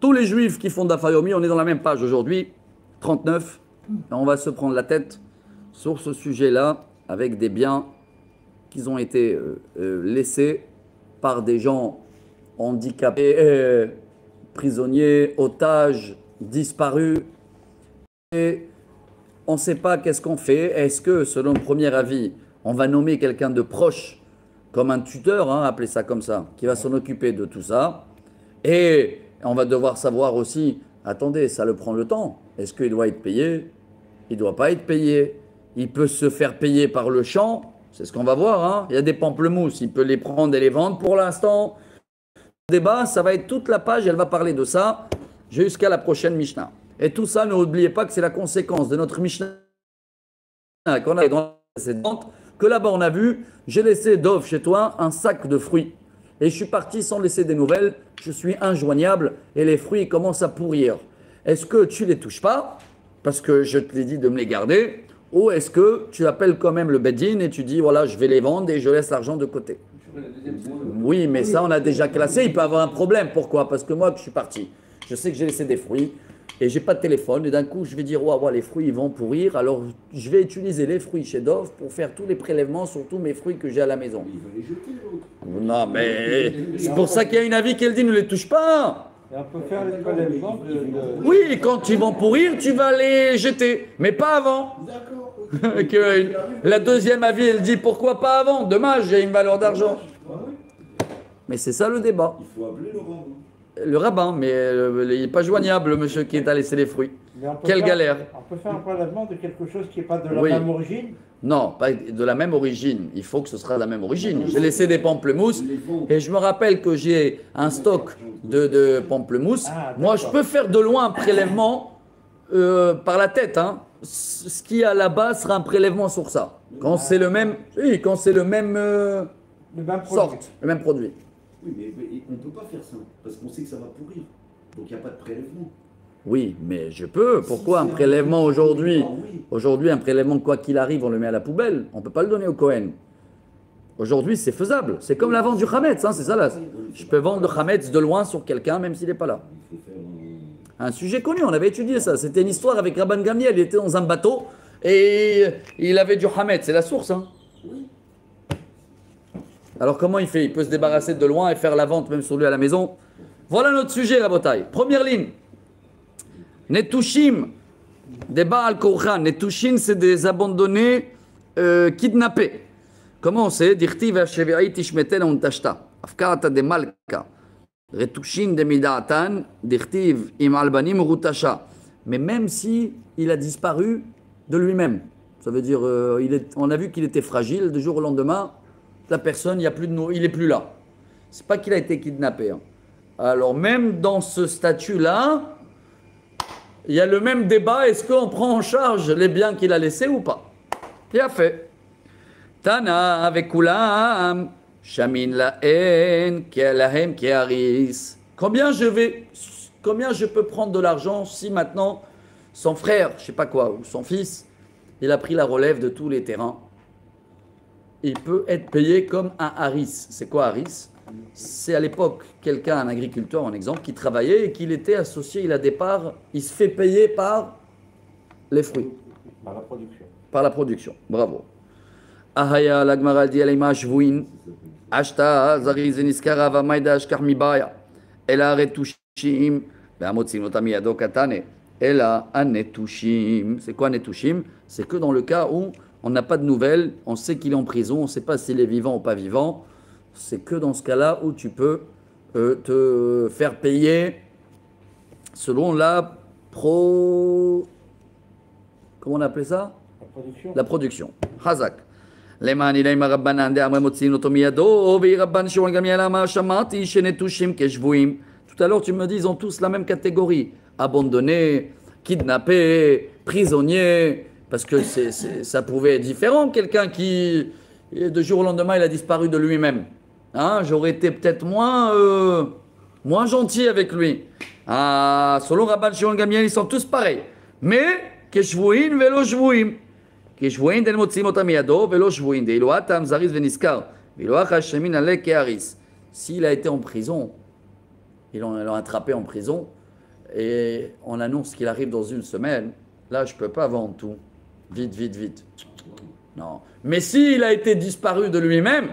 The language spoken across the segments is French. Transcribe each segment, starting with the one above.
tous les juifs qui font Dafayomi, on est dans la même page aujourd'hui, 39. Et on va se prendre la tête sur ce sujet-là avec des biens qui ont été laissés par des gens handicapés, prisonniers, otages, disparus. Et on ne sait pas qu'est-ce qu'on fait. Est-ce que, selon le premier avis, on va nommer quelqu'un de proche, comme un tuteur, hein, appelez ça comme ça, qui va s'en occuper de tout ça. Et on va devoir savoir aussi, attendez, ça le prend le temps. Est-ce qu'il doit être payé? Il ne doit pas être payé. Il peut se faire payer par le champ. C'est ce qu'on va voir. Hein. Il y a des pamplemousses. Il peut les prendre et les vendre. Pour l'instant, le débat, ça va être toute la page. Elle va parler de ça jusqu'à la prochaine Mishnah. Et tout ça, n'oubliez pas que c'est la conséquence de notre Mishnah qu'on a dans la précédente. Que là-bas, on a vu, j'ai laissé Dov chez toi un sac de fruits. Et je suis parti sans laisser des nouvelles. Je suis injoignable et les fruits commencent à pourrir. Est-ce que tu les touches pas parce que je te l'ai dit de me les garder, ou est-ce que tu appelles quand même le Beddin et tu dis voilà, je vais les vendre et je laisse l'argent de côté? Oui, mais ça on a déjà classé, il peut avoir un problème. Pourquoi? Parce que moi je suis parti, je sais que j'ai laissé des fruits et j'ai pas de téléphone et d'un coup je vais dire ouais, les fruits ils vont pourrir, alors je vais utiliser les fruits chez Dov pour faire tous les prélèvements sur tous mes fruits que j'ai à la maison. Non mais c'est pour ça qu'il y a une avis qu'elle dit ne les touche pas. Et on peut faire les prélèvements Oui, quand ils vont pourrir, tu vas les jeter, mais pas avant. D'accord. Que la deuxième avis, elle dit pourquoi pas avant? Dommage, j'ai une valeur d'argent. Mais c'est ça le débat. Il faut appeler le rabbin. Le rabbin, mais il n'est pas joignable, le monsieur qui t'a laissé les fruits. Quelle galère. On peut faire un prélèvement de quelque chose qui n'est pas de la Oui. même origine. Non, pas de la même origine. Il faut que ce sera de la même origine. J'ai laissé des pamplemousses et je me rappelle que j'ai un stock de pamplemousses. Moi, je peux faire de loin un prélèvement par la tête. Hein. Ce qui à la base sera un prélèvement sur ça. Quand c'est le même, oui, quand c'est le même sorte, le même produit. Oui, mais on ne peut pas faire ça, parce qu'on sait que ça va pourrir. Donc il n'y a pas de prélèvement. Oui, mais je peux. Pourquoi un prélèvement aujourd'hui? Aujourd'hui, un prélèvement, quoi qu'il arrive, on le met à la poubelle. On ne peut pas le donner au Kohen. Aujourd'hui, c'est faisable. C'est comme la vente du Hametz, hein, c'est ça là. Je peux vendre le Hametz de loin sur quelqu'un, même s'il n'est pas là. Un sujet connu, on avait étudié ça. C'était une histoire avec Rabban Gamliel. Il était dans un bateau et il avait du Hametz. C'est la source, hein. Alors comment il fait? Il peut se débarrasser de loin et faire la vente même sur lui à la maison. Voilà notre sujet, Rabotai. Première ligne. Netushim, des Baal Korchan. Netushim, c'est des abandonnés kidnappés. Comment on sait? Dirtiv Hashevi'ai tishmeten on tashta. Afkarata de Malka. Retushim de Midatan. Dirtiv im albanim rutasha. Mais même si il a disparu de lui-même. Ça veut dire, on a vu qu'il était fragile. Du jour au lendemain, la personne, il n'est plus là. C'est pas qu'il a été kidnappé. Hein. Alors même dans ce statut-là, il y a le même débat, est-ce qu'on prend en charge les biens qu'il a laissés ou pas? Il a fait. Tana avec Kulam, Shamin la haine, Kialahem Kiaris. Combien je peux prendre de l'argent si maintenant son frère, je sais pas quoi, ou son fils, il a pris la relève de tous les terrains? Il peut être payé comme un haris. C'est quoi haris? C'est à l'époque quelqu'un, un agriculteur en exemple, qui travaillait et qu'il était associé, il a des parts, il se fait payer par les fruits. Par la production. Par la production, bravo. Ahaya l'agmara dit alema shvuin, ashta zariz niskara va maida ashkar mibaya, ela retushim, be'amotzim otami yado katane, ela anetushim. C'est quoi anetushim? C'est que dans le cas où on n'a pas de nouvelles, on sait qu'il est en prison, on ne sait pas s'il est vivant ou pas vivant. C'est que dans ce cas-là où tu peux te faire payer selon la comment on appelait ça? La production. La production. Hazak. Tout à l'heure, tu me dis, ils ont tous la même catégorie. Abandonnés, kidnappés, prisonniers. Parce que ça pouvait être différent. Quelqu'un qui, de jour au lendemain, il a disparu de lui-même. Hein, j'aurais été peut-être moins gentil avec lui. Ah, selon Rabban Shimon Gamliel, ils sont tous pareils. Mais, Keshvuin velo shvuim. Keshvuin den motzim otam yado velo shvuin. De iloatam zariz veniskar. Iloach hashemin alek keharis. S'il a été en prison, ils l'ont attrapé en prison, et on annonce qu'il arrive dans une semaine, là, je ne peux pas vendre tout. Vite, vite, vite. Non. Mais s'il a été disparu de lui-même,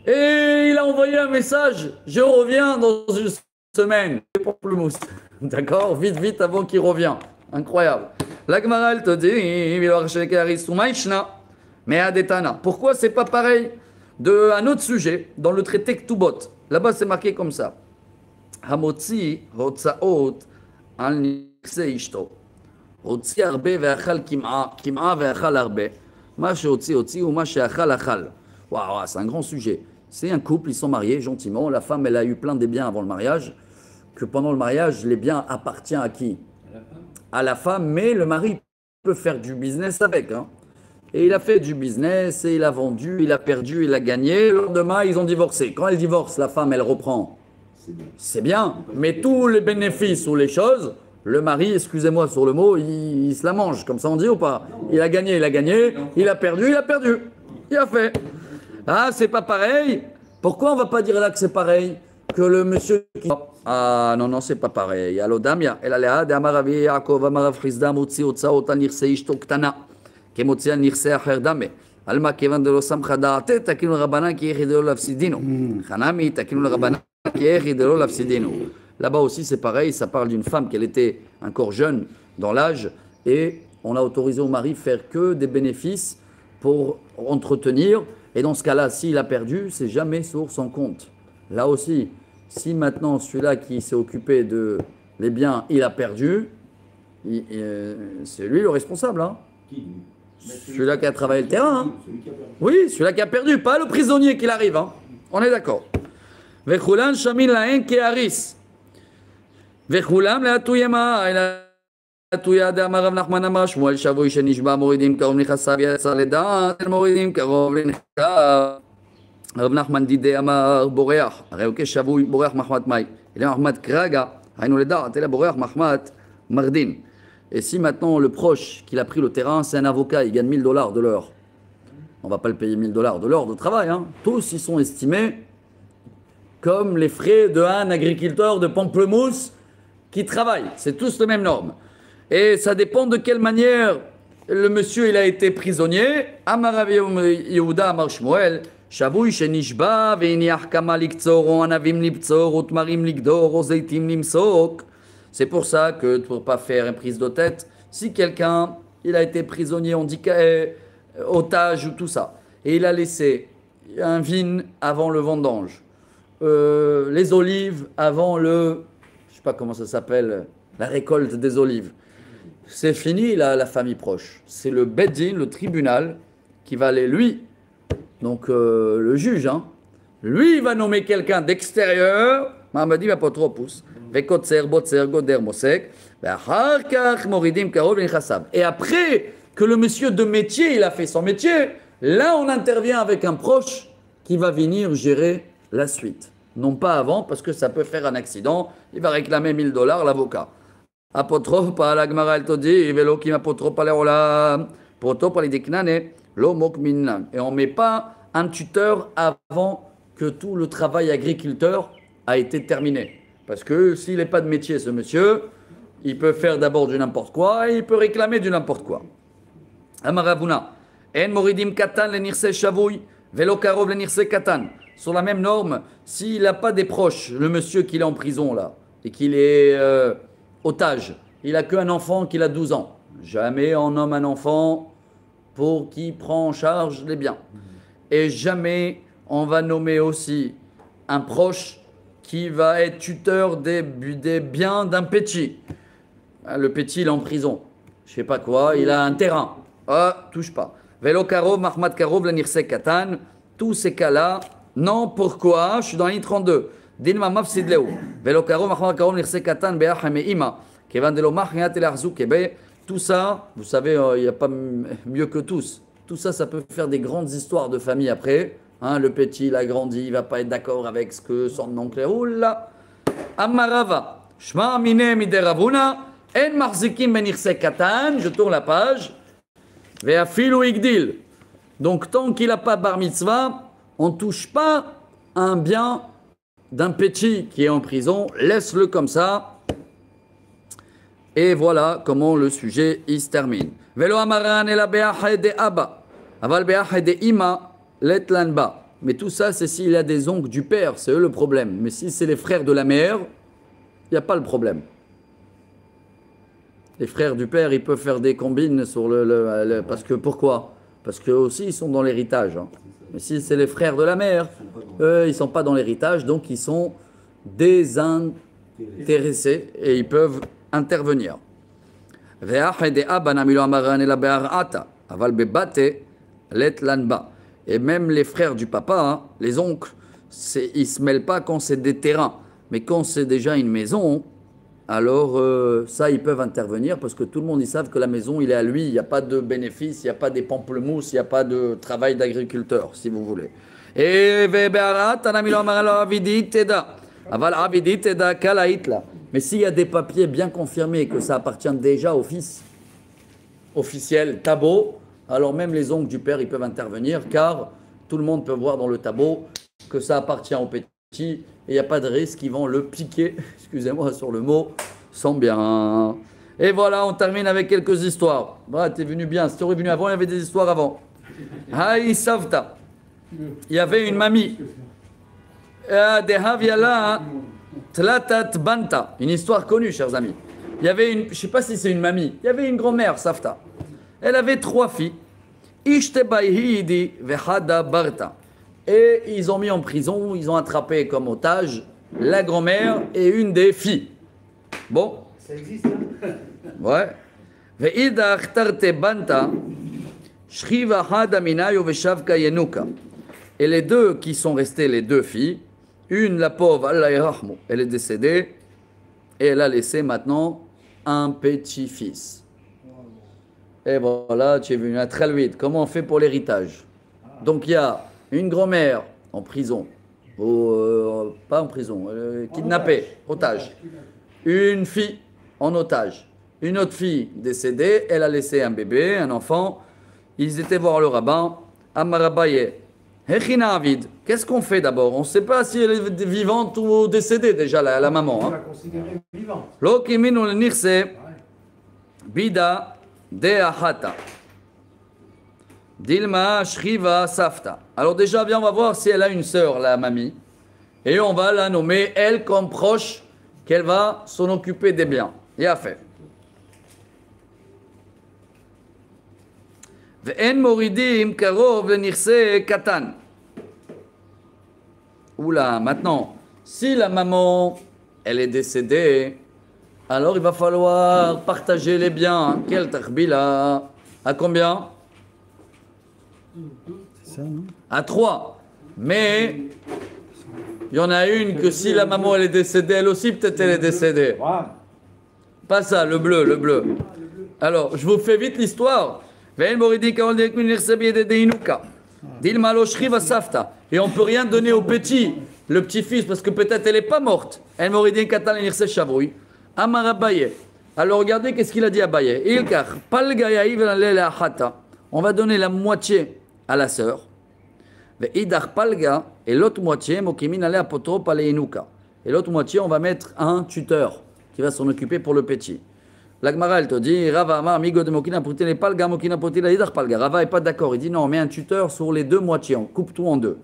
et il a envoyé un message, je reviens dans une semaine. Pamplemousse. D'accord? Vite, vite avant qu'il revienne. Incroyable. La Gemara, elle te dit, mais Adetana. Pourquoi c'est pas pareil de un autre sujet dans le traité Ktubot? Là-bas, c'est marqué comme ça. Hamotzi hotzaot al nikse ishto. Hotzi arbe ve'achal kim'a ve'achal arbe. Ma she'hotzi hotzi ou ma she'achal achal. Waouh, c'est un grand sujet. C'est un couple, ils sont mariés gentiment. La femme, elle a eu plein des biens avant le mariage. Que pendant le mariage, les biens appartiennent à qui? À la femme, mais le mari peut faire du business avec. Hein. Et il a fait du business, et il a vendu, il a perdu, il a gagné. Le lendemain, ils ont divorcé. Quand elle divorce, la femme, elle reprend. C'est bien. Mais tous les bénéfices ou les choses, le mari, excusez-moi sur le mot, il se la mange. Comme ça, on dit ou pas? Il a gagné, il a gagné. Il a perdu, il a perdu. Il a fait. Ah, c'est pas pareil. Pourquoi on va pas dire là que c'est pareil? Que le monsieur qui... Ah non, non, c'est pas pareil. Alodamia, elle a de Amaravi Yaakov, Amarav Chizdam, Utsi, Utsaot, Nirse, Ishto, Ktana, Kemotsia, Nirse, Acherdame, Alma, Kevan de Losam Khadate, Takinu Rabana, qui est de l'Afsidino. Hanami, Takinu Rabana, qui est de l'Afsidino. Là-bas aussi, c'est pareil, ça parle d'une femme qui était encore jeune dans l'âge et on a autorisé au mari faire que des bénéfices pour entretenir. Et dans ce cas-là, s'il a perdu, c'est jamais sur son compte. Là aussi, si maintenant celui-là qui s'est occupé de les biens, il a perdu, c'est lui le responsable. Hein. Celui-là qui a travaillé le terrain. Hein. Oui, celui-là qui a perdu, pas le prisonnier qui arrive. Hein. On est d'accord. Vechulan shamin laen kearis. Vechulam la tuyema. התויה דאמר רב נחמן אמר שמואל שבוי שנשבע מורידים קרוב נכסיו יצא לדעת מורידים קרוב לנכסיו רב נחמן דידי אמר בורח הרי הוא כשבוי בורח מחמת מאי אלא מחמת כרגע היינו לדעת אלא בורח מחמת מרדין. Et si maintenant le proche qui a pris le terrain c'est un avocat, il gagne $1000 de l'heure, on va pas le payer $1000 de l'heure de travail, hein. Tous ils sont estimés comme les frais d'un agriculteur de Pamplemousse qui travaille, c'est tous les mêmes normes. Et ça dépend de quelle manière le monsieur il a été prisonnier. Amar Yehuda Amar Shmuel, Shavui shenishba ve'iniach kama liktzor o anavim libtzor o tmarim ligdor o zeitim limsok. C'est pour ça que pour pas faire une prise de tête, si quelqu'un il a été prisonnier, handicapé, otage ou tout ça, et il a laissé un vin avant le vendange, les olives avant le, je sais pas comment ça s'appelle, la récolte des olives. C'est fini la famille proche. C'est le Beddin, le tribunal, qui va aller, lui, donc le juge, hein, lui il va nommer quelqu'un d'extérieur, Mahamadi va pas trop pousse, Vekotser, Botser, Goder, Mosek, et après que le monsieur de métier, il a fait son métier, là on intervient avec un proche qui va venir gérer la suite. Non pas avant, parce que ça peut faire un accident, il va réclamer $1000 l'avocat. Apotrophe à la Gemara elle te dit velo kim apotrophe à l'olam proto par les deknane lo mok minnan. Et on met pas un tuteur avant que tout le travail agriculteur a été terminé, parce que s'il n'est pas de métier ce monsieur, il peut faire d'abord du n'importe quoi et il peut réclamer du n'importe quoi. Amaravuna en moridim katan le nirse shavui velo karov le nirse katan. Sur la même norme, s'il n'a pas des proches, le monsieur qui est en prison là et qu'il est otage, il a qu'un enfant qui a 12 ans. Jamais on nomme un enfant pour qui prend en charge les biens. Et jamais on va nommer aussi un proche qui va être tuteur des biens d'un petit. Le petit il est en prison, je sais pas quoi, il a un terrain. Ah, touche pas. Velo Karov, Mahmad Karov, le Nirse Katan, tous ces cas-là, non, pourquoi? Je suis dans la ligne 32. Dinma mafsid leu. Velo Karov, Mahmad Karov, Nirse Katan, Be'achame Ima. Kevan de l'Omar, Kebe. Tout ça, vous savez, il n'y a pas mieux que tous. Tout ça, ça peut faire des grandes histoires de famille après. Hein, le petit, il a grandi, il ne va pas être d'accord avec ce que son oncle est. Oula! Amarava. Shma mine mideravuna. En marzikim benirse katan. Je tourne la page. Ve'afilu igdil. Donc, tant qu'il n'a pas bar mitzvah, on ne touche pas un bien d'un petit qui est en prison. Laisse-le comme ça. Et voilà comment le sujet il se termine. Velo amaran et la de Abba. Aval de Ima, letlanba. Mais tout ça, c'est s'il y a des oncles du père, c'est eux le problème. Mais si c'est les frères de la mère, il n'y a pas le problème. Les frères du père, ils peuvent faire des combines sur parce que pourquoi? Parce qu'eux aussi, ils sont dans l'héritage. Hein. Mais si c'est les frères de la mère, eux, ils ne sont pas dans l'héritage, donc ils sont désintéressés et ils peuvent intervenir. Et même les frères du papa, hein, les oncles, ils ne se mêlent pas quand c'est des terrains. Mais quand c'est déjà une maison, alors ça, ils peuvent intervenir parce que tout le monde, ils savent que la maison, il est à lui. Il n'y a pas de bénéfice, il n'y a pas des pamplemousses, il n'y a pas de travail d'agriculteur, si vous voulez. Et mais s'il y a des papiers bien confirmés que ça appartient déjà au fils officiel, tabot, alors même les oncles du père, ils peuvent intervenir car tout le monde peut voir dans le tabot que ça appartient au petit et il n'y a pas de risque qu'ils vont le piquer, excusez-moi sur le mot, sans bien. Et voilà, on termine avec quelques histoires. Bah, t'es venu bien, si tu aurais venu avant, il y avait des histoires avant. Haï Savta, il y avait une mamie. Tlatat Banta, une histoire connue, chers amis. Il y avait une, je ne sais pas si c'est une mamie, il y avait une grand-mère, Savta. Elle avait 3 filles. Ishtabayhidi vehada Barta. Et ils ont mis en prison, ils ont attrapé comme otage la grand-mère et une des filles. Bon. Ça existe, hein? Ouais. Ve'idach tarte Banta, shriva hada minayo veshavka yenuka. Et les deux qui sont restées, les 2 filles, une, la pauvre, Allah yarahmu, elle est décédée et elle a laissé maintenant un petit-fils. Et voilà, tu es venu à très vite. Comment on fait pour l'héritage? Donc il y a une grand-mère en prison, pas en prison, kidnappée, otage. Une fille en otage. Une autre fille décédée, elle a laissé un bébé, un enfant. Ils étaient voir le rabbin, Amarabaye. Hechinavid, qu'est-ce qu'on fait d'abord? On ne sait pas si elle est vivante ou décédée déjà, la maman. On la considérer vivante. Lokiminu le nirse, bida deahata. Dilma shriva safta. Alors déjà, bien, on va voir si elle a une sœur, la mamie. Et on va la nommer, elle, comme proche, qu'elle va s'en occuper des biens. Il a fait. Ve'en moridim karov le nirse katan. Oula, maintenant, si la maman, elle est décédée, alors il va falloir partager les biens. Quel tarbila? À combien? C'est ça, non? À 3. Mais il y en a une que si la maman elle est décédée, elle aussi peut-être elle est décédée. Pas ça, le bleu, le bleu. Alors, je vous fais vite l'histoire. Et on ne peut rien donner au petit, le petit-fils, parce que peut-être elle n'est pas morte. Alors regardez qu'est-ce qu'il a dit à Baye. On va donner la moitié à la sœur. Et l'autre moitié, et l'autre moitié, on va mettre un tuteur qui va s'en occuper pour le petit. La Gemara, elle te dit, Rava Amar, amigo de Mokina Pruti, les Palga, Mokina Pruti, la Yidach Palga. Rava n'est pas d'accord. Il dit non, on met un tuteur sur les 2 moitiés, on coupe tout en 2.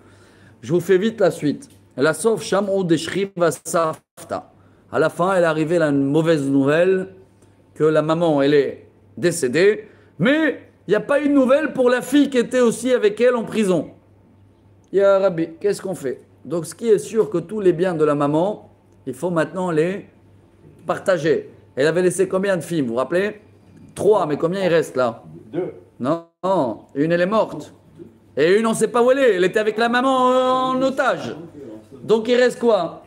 Je vous fais vite la suite. La sauf Shamou de Shriva Safta. À la fin, elle est arrivée la mauvaise nouvelle que la maman, elle est décédée, mais il n'y a pas une nouvelle pour la fille qui était aussi avec elle en prison. Ya Rabbi, qu'est-ce qu'on fait? Donc, ce qui est sûr que tous les biens de la maman, il faut maintenant les partager. Elle avait laissé combien de filles, vous vous rappelez? 3, mais combien il reste là? 2. Non, une elle est morte. Et une on ne sait pas où elle est, elle était avec la maman en otage. Donc il reste quoi?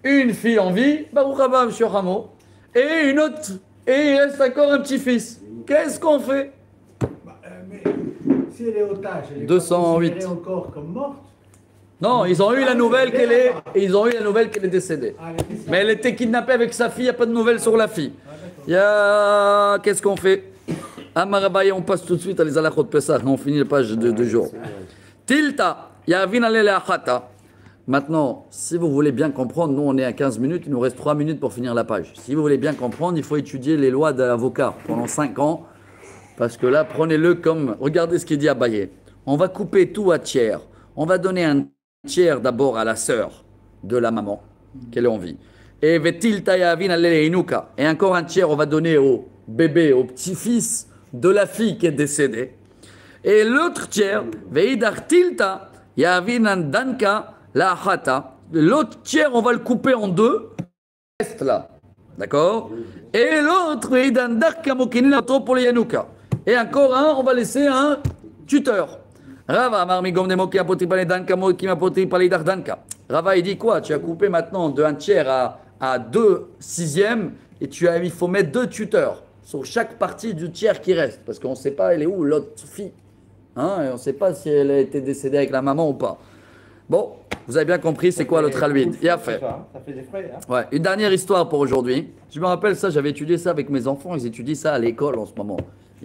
Une fille en vie, Baruch haba, monsieur Ramo, et une autre, et il reste encore un petit-fils. Qu'est-ce qu'on fait? Mais si elle est otage, elle est 208. considérée encore comme morte. Non, ils ont eu la nouvelle qu'elle est, décédée. Mais elle était kidnappée avec sa fille, il n'y a pas de nouvelles sur la fille. Qu'est-ce qu'on fait? Amarabaye, on passe tout de suite à les alachot Pesach, on finit la page de jour. Tilta, Yavin alele achata, Maintenant, si vous voulez bien comprendre, nous on est à 15 minutes, il nous reste 3 minutes pour finir la page. Si vous voulez bien comprendre, il faut étudier les lois de l'avocat pendant 5 ans. Parce que là, prenez-le comme... Regardez ce qu'il dit Abaye. On va couper tout à tiers. On va donner un tiers d'abord à la sœur de la maman, qu'elle est en vie. Et et encore un tiers, on va donner au bébé, au petit-fils de la fille qui est décédée. Et l'autre tiers, l'autre tiers, on va le couper en deux. Reste là. D'accord? Et l'autre, et encore un, on va laisser un tuteur. Rava, il dit quoi? Tu as coupé maintenant de un tiers à 2/6 et il faut mettre 2 tuteurs sur chaque partie du tiers qui reste. Parce qu'on ne sait pas elle est où l'autre fille. Hein, et on ne sait pas si elle a été décédée avec la maman ou pas. Bon, vous avez bien compris c'est quoi le traluide. Il a fait. Ça fait des frais. Hein. Ouais, une dernière histoire pour aujourd'hui. Je me rappelle ça, j'avais étudié ça avec mes enfants. Ils étudient ça à l'école en ce moment.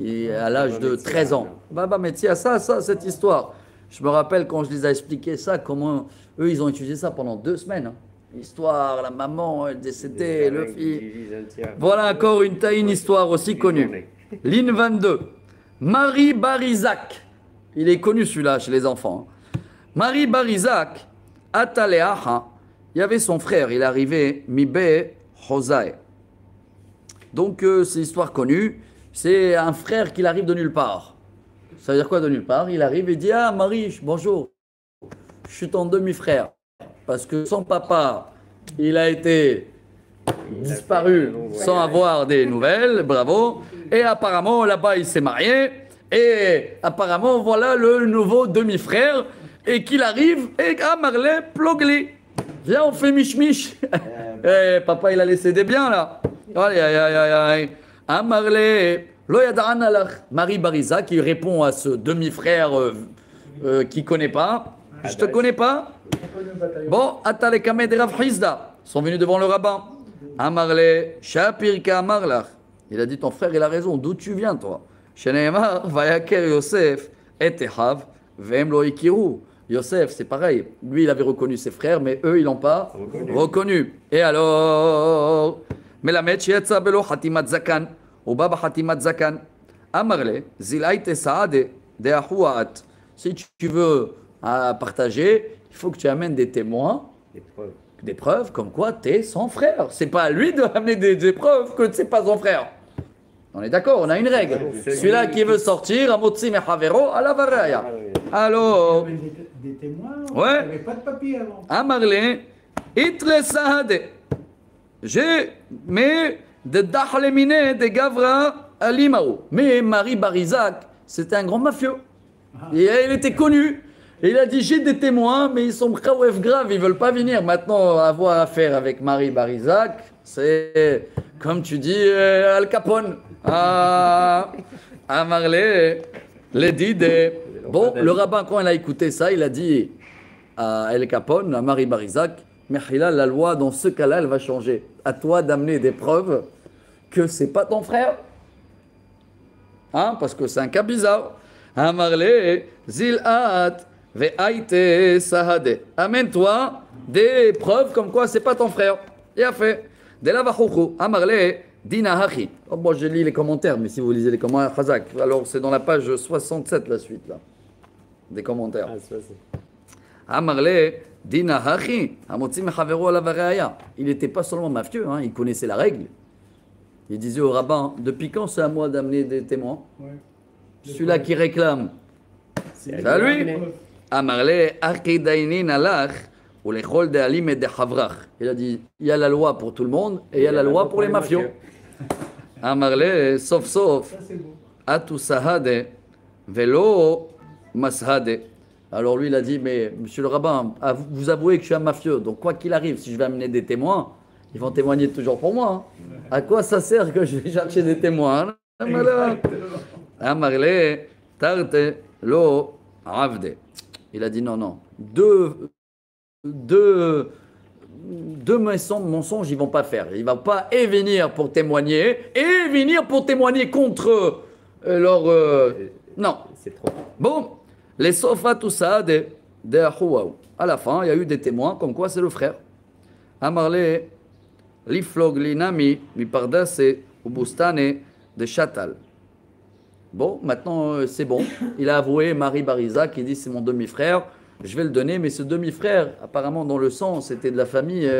Et à l'âge de 13 ans. Baba Metzia, cette histoire. Je me rappelle quand je les ai expliqué ça, comment eux, ils ont étudié ça pendant 2 semaines. Hein. L'histoire, la maman, elle décédée, le fils. Voilà encore une histoire aussi connue. Ligne 22. Marie Barizak. Il est connu celui-là chez les enfants. Marie Barizak, Ataleaha, il y avait son frère, il est arrivé, Mibe Hosae. Donc, c'est une histoire connue. C'est un frère qui arrive de nulle part. Ça veut dire quoi de nulle part? Il arrive et dit: ah Marie, bonjour, je suis ton demi-frère. Parce que son papa, il a été disparu sans avoir des nouvelles, bravo. Et apparemment, là-bas, il s'est marié. Et apparemment, voilà le nouveau demi-frère. Et qu'il arrive, et Marley, plogli. Viens, on fait mich-mich. Eh, papa, il a laissé des biens là. Aïe, aïe, aïe, aïe. Marley, Marie Bariza qui répond à ce demi-frère qui ne connaît pas. Je te connais pas. Bon, Atalekame de Rav Hizda sont venus devant le rabbin. Amarle, Shapirka Amarlach. Il a dit: ton frère, il a raison. D'où tu viens, toi? Sheneemar, Vayaker Yosef, et Tehav, Vem lo ikiru. Yosef, c'est pareil. Lui, il avait reconnu ses frères, mais eux, ils l'ont pas reconnu. Et alors, Melamed Yetza Belo Hatimat Zakan, ou Baba Hatimat Zakan. Amarle, Zilaite Saade, de Ahuat. Si tu veux partager, il faut que tu amènes des témoins, des preuves comme quoi tu es son frère. C'est pas à lui de amener des preuves que tu n'es pas son frère. On est d'accord, on a une règle. Celui-là qui veut sortir, Amotzi Mehavero, à la Varaya. Alors, des témoins, ouais. il n'y avait pas de papier avant. Amarle, Itre Sahade. Mais de Dahlemine, de Gavra, Alimao. Mais Marie Barizak, c'était un grand mafieux. Et il était connu. Et il a dit: j'ai des témoins, mais ils sont grave, ils veulent pas venir. Maintenant, avoir affaire avec Marie Barizak, c'est, comme tu dis, Al Capone. Ah, Marley, les dit des... Bon, le rabbin, quand il a écouté ça, il a dit à Al Capone, à Marie Barizak: mais là, la loi, dans ce cas-là, elle va changer. À toi d'amener des preuves que c'est pas ton frère. Hein, parce que c'est un cas bizarre. Amarle, Zilat, Ve'aite Sahade. Amène-toi des preuves comme quoi c'est pas ton frère. Il a fait. De la Vachoukou. Amarle, Dina Hachi. Oh, bon, je lis les commentaires, mais si vous lisez les commentaires, Khazak. Alors, c'est dans la page 67, la suite, là. Des commentaires. Amarle, Dina Hachi. Amotzi Mechavero ala Varaya. Il n'était pas seulement mafieux, hein, il connaissait la règle. Il disait au rabbin: depuis quand c'est à moi d'amener des témoins? Ouais. Celui-là qui réclame, c'est à lui. Amarle, Arkidainin alach, ou les chol de alim et de havrach. Il a dit: il y a la loi pour tout le monde et il y a la loi pour les mafieux. Amarle, sauf, Ça, c'est beau. atu sahade, velo mashade. Alors lui, il a dit: mais monsieur le rabbin, vous avouez que je suis un mafieux, donc quoi qu'il arrive, si je vais amener des témoins, ils vont témoigner toujours pour moi. Hein. À quoi ça sert que je vais chercher des témoins? Amarle, tarte, lo, avde. Il a dit: non. Deux mensonges, ils vont pas faire. Il va pas et venir pour témoigner et venir pour témoigner contre leur. Non. C'est trop. Bon, les sofas tout ça, de Ahouaou. À la fin, il y a eu des témoins comme quoi c'est le frère. Amarle, Liflog Linami, Mipardase, Ubustane, de Chatal. Bon, maintenant c'est bon. Il a avoué Marie Bariza qui dit c'est mon demi-frère. Je vais le donner, mais ce demi-frère, apparemment dans le sang, c'était de la famille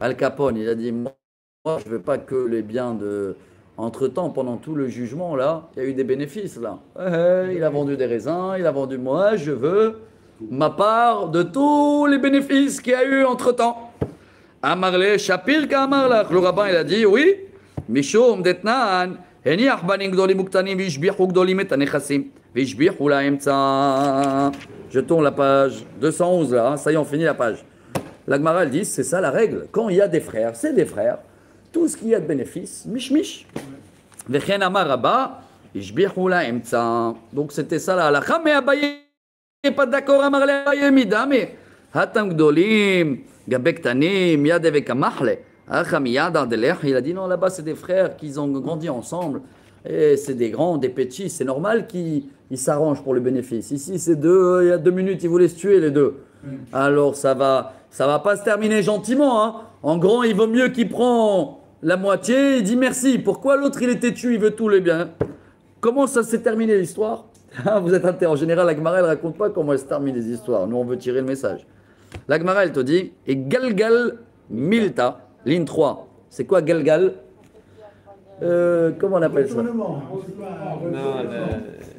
Al Capone. Il a dit moi, je ne veux pas que les biens de. Entre-temps, pendant tout le jugement, là, il y a eu des bénéfices, là. Il a vendu des raisins, il a vendu moi, je veux ma part de tous les bénéfices qu'il y a eu entre-temps. Amarle, Shapir Kamarlach. Le rabbin, il a dit, oui, Mishum Detnan, Heniach Baning Gdolim Muktanim, Vishbihu Gdolim et Anechassim, Vishbihu la Emtsa. Je tourne la page 211, là, ça y est, on finit la page. La Gemara, elle dit, c'est ça la règle. Quand il y a des frères, c'est des frères. Tout ce qu'il y a de bénéfices, mish. Vechen amar rabba, ishbihu la emtsa. Donc c'était ça la halakha, mais Abaye n'est pas d'accord. Amar le Abaye midame, hatam gdolim, gabek tanim, yad avec amahle, acham yad ardelech. Il a dit non, là-bas c'est des frères qui ont grandi ensemble. Et c'est des grands, des petits. C'est normal qu'ils s'arrangent pour le bénéfice. Ici c'est deux, il y a 2 minutes, ils voulaient se tuer les deux. Alors ça va pas se terminer gentiment. Hein. En grand, il vaut mieux qu'il prend la moitié, il dit merci. Pourquoi l'autre il était tué, il veut tous les biens? Comment ça s'est terminé l'histoire? Vous êtes inter. En général, la Gemara elle raconte pas comment elle se termine les histoires. Nous on veut tirer le message. La Gemara elle te dit et Galgal Milta, ligne 3. C'est quoi Galgal? Comment on appelle ça?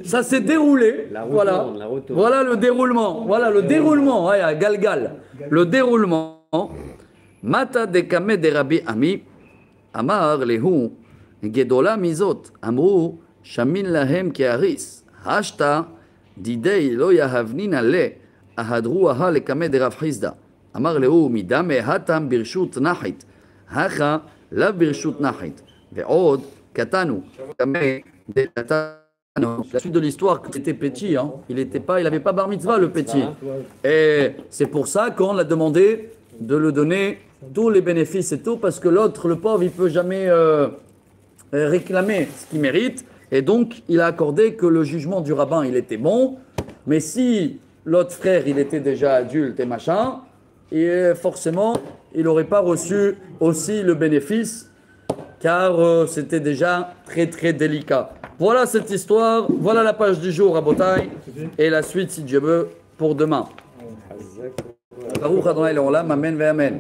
Ça s'est déroulé. Voilà. Voilà le déroulement. Voilà le déroulement. Ouais, Galgal. Le déroulement. Mata de Kame de Rabbi Ami. Amar lehu gedola mizot amru shamin lahem kearis hashta didei lo yahavnina le ahadru aha lekame de Rav Hizda Amar lehu midame hatam birshut nachit hacha la birshut nachit ve'od katanu kame de katanu. La suite de l'histoire, quand il était petit, hein, il avait pas bar mitzvah le petit, et c'est pour ça qu'on l'a demandé de le donner tous les bénéfices et tout, parce que l'autre, le pauvre, il ne peut jamais réclamer ce qu'il mérite. Et donc, il a accordé que le jugement du rabbin, il était bon. Mais si l'autre frère, il était déjà adulte et machin, et forcément, il n'aurait pas reçu aussi le bénéfice, car c'était déjà très, très délicat. Voilà cette histoire. Voilà la page du jour, Rabotai. Et la suite, si Dieu veut, pour demain. Baruch Adonai Leolam, Amen ve Amen.